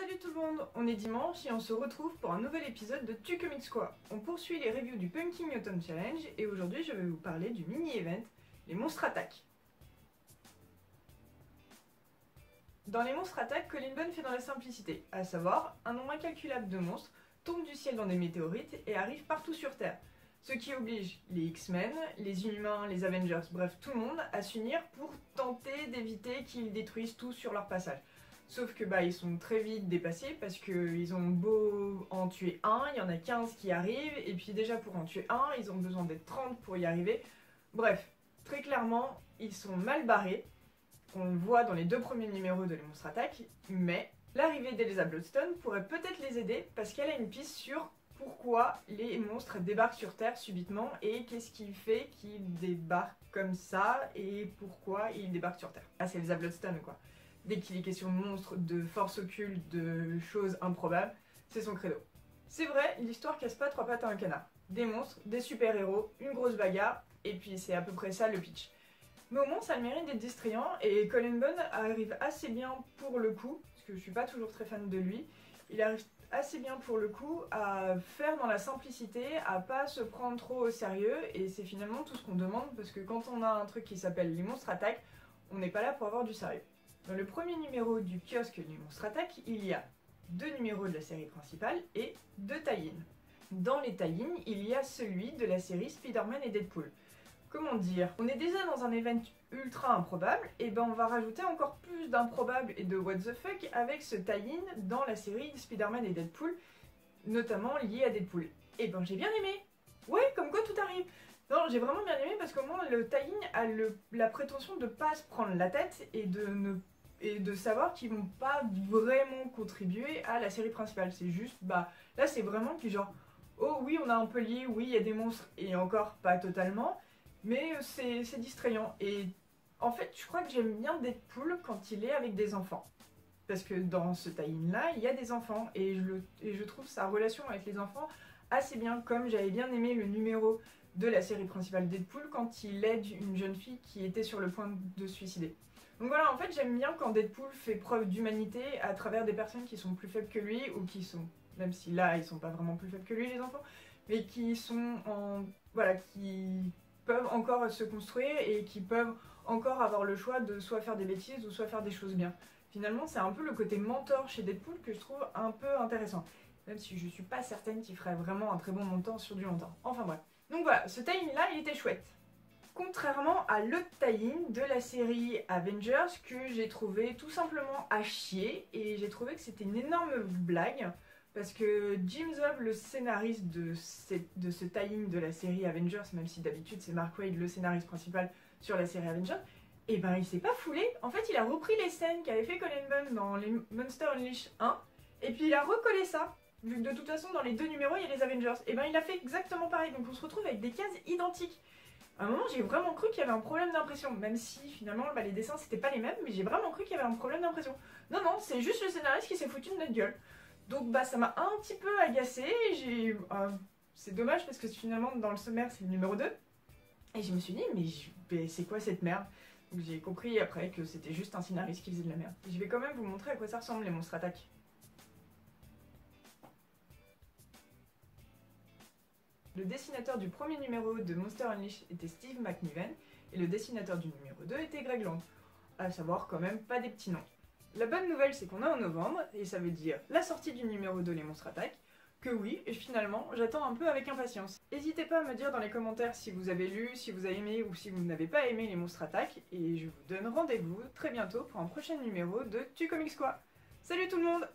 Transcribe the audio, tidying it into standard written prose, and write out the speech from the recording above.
Salut tout le monde, on est dimanche et on se retrouve pour un nouvel épisode de Tu Comics Quoi. On poursuit les reviews du Pumpkin Autumn Challenge et aujourd'hui je vais vous parler du mini-event, les monstres attaques. Dans les monstres attaques, Colin Bunn fait dans la simplicité, à savoir, un nombre incalculable de monstres tombent du ciel dans des météorites et arrivent partout sur Terre. Ce qui oblige les X-Men, les Inhumains, les Avengers, bref tout le monde à s'unir pour tenter d'éviter qu'ils détruisent tout sur leur passage. Sauf que ils sont très vite dépassés parce qu'ils ont beau en tuer un, il y en a 15 qui arrivent, et puis déjà pour en tuer un, ils ont besoin d'être 30 pour y arriver. Bref, très clairement, ils sont mal barrés. On le voit dans les deux premiers numéros de Les Monstres Attaques, mais l'arrivée d'Elsa Bloodstone pourrait peut-être les aider parce qu'elle a une piste sur pourquoi les monstres débarquent sur Terre subitement et qu'est-ce qui fait qu'ils débarquent comme ça et pourquoi ils débarquent sur Terre. Ah, c'est Elsa Bloodstone quoi. Dès qu'il est question de monstres, de forces occultes, de choses improbables, c'est son credo. C'est vrai, l'histoire casse pas trois pattes à un canard. Des monstres, des super-héros, une grosse bagarre, et puis c'est à peu près ça le pitch. Mais au moins ça a le mérite d'être distrayant, et Colin Bunn arrive assez bien pour le coup, parce que je suis pas toujours très fan de lui, il arrive assez bien pour le coup à faire dans la simplicité, à pas se prendre trop au sérieux, et c'est finalement tout ce qu'on demande, parce que quand on a un truc qui s'appelle Les Monstres Attaques, on n'est pas là pour avoir du sérieux. Dans le premier numéro du kiosque Les Monstres Attaques, il y a 2 numéros de la série principale et 2 tie-in. Dans les tie-in, il y a celui de la série Spider-Man et Deadpool. Comment dire? On est déjà dans un event ultra improbable, et on va rajouter encore plus d'improbable et de what the fuck avec ce tie-in dans la série Spider-Man et Deadpool, notamment lié à Deadpool. Et j'ai bien aimé! Ouais, comme quoi tout arrive! Non, j'ai vraiment bien aimé parce qu'au moins le tie-in a la prétention de pas se prendre la tête et de savoir qu'ils vont pas vraiment contribuer à la série principale. C'est juste, là c'est vraiment que genre, oh oui on a un peu lié, oui il y a des monstres et encore pas totalement, mais c'est distrayant. Et en fait je crois que j'aime bien Deadpool quand il est avec des enfants. Parce que dans ce tie-in là, il y a des enfants et je trouve sa relation avec les enfants assez bien, comme j'avais bien aimé le numéro de la série principale Deadpool quand il aide une jeune fille qui était sur le point de se suicider. Donc voilà, en fait j'aime bien quand Deadpool fait preuve d'humanité à travers des personnes qui sont plus faibles que lui, ou qui sont, même si là ils sont pas vraiment plus faibles que lui les enfants, mais qui sont qui peuvent encore se construire et qui peuvent encore avoir le choix de soit faire des bêtises ou soit faire des choses bien. Finalement c'est un peu le côté mentor chez Deadpool que je trouve un peu intéressant, même si je suis pas certaine qu'il ferait vraiment un très bon mentor sur du long terme. Enfin bref. Donc voilà, ce tie-in là il était chouette. Contrairement à l'autre tie-in de la série Avengers que j'ai trouvé tout simplement à chier, et j'ai trouvé que c'était une énorme blague parce que Jim Zub, le scénariste de ce tie-in de la série Avengers, même si d'habitude c'est Mark Waid le scénariste principal sur la série Avengers, il s'est pas foulé. En fait il a repris les scènes qu'avait fait Colin Bunn dans les Monster Unleashed 1 et puis il a recollé ça. Vu que de toute façon dans les deux numéros il y a les Avengers, il a fait exactement pareil, donc on se retrouve avec des cases identiques. À un moment j'ai vraiment cru qu'il y avait un problème d'impression, même si finalement les dessins c'était pas les mêmes, mais j'ai vraiment cru qu'il y avait un problème d'impression. Non, c'est juste le scénariste qui s'est foutu de notre gueule. Donc ça m'a un petit peu agacée, c'est dommage parce que finalement dans le sommaire c'est le numéro 2. Et je me suis dit mais c'est quoi cette merde? Donc j'ai compris après que c'était juste un scénariste qui faisait de la merde. Je vais quand même vous montrer à quoi ça ressemble les monstres attaques. Le dessinateur du premier numéro de Monster Unleashed était Steve McNiven et le dessinateur du numéro 2 était Greg Land. À savoir quand même pas des petits noms. La bonne nouvelle c'est qu'on est en novembre et ça veut dire la sortie du numéro 2 Les Monstres Attaques, que oui, et finalement j'attends un peu avec impatience. N'hésitez pas à me dire dans les commentaires si vous avez lu, si vous avez aimé ou si vous n'avez pas aimé Les Monstres Attaques, et je vous donne rendez-vous très bientôt pour un prochain numéro de Tu Comics Quoi. Salut tout le monde!